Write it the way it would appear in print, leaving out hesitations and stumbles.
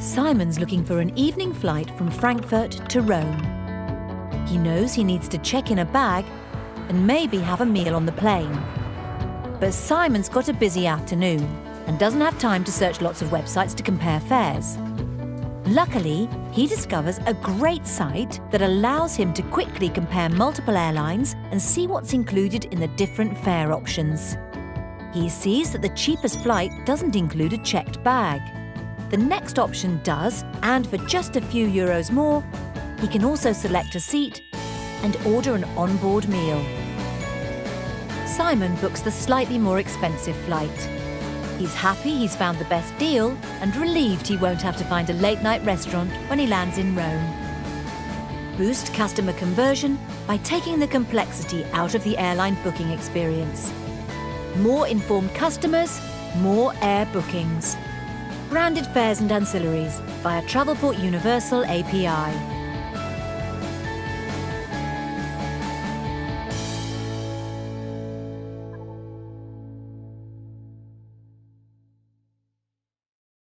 Simon's looking for an evening flight from Frankfurt to Rome. He knows he needs to check in a bag and maybe have a meal on the plane. But Simon's got a busy afternoon and doesn't have time to search lots of websites to compare fares. Luckily, he discovers a great site that allows him to quickly compare multiple airlines and see what's included in the different fare options. He sees that the cheapest flight doesn't include a checked bag. The next option does, and for just a few euros more, he can also select a seat and order an onboard meal. Simon books the slightly more expensive flight. He's happy he's found the best deal and relieved he won't have to find a late-night restaurant when he lands in Rome. Boost customer conversion by taking the complexity out of the airline booking experience. More informed customers, more air bookings. Branded fares and ancillaries via Travelport Universal API.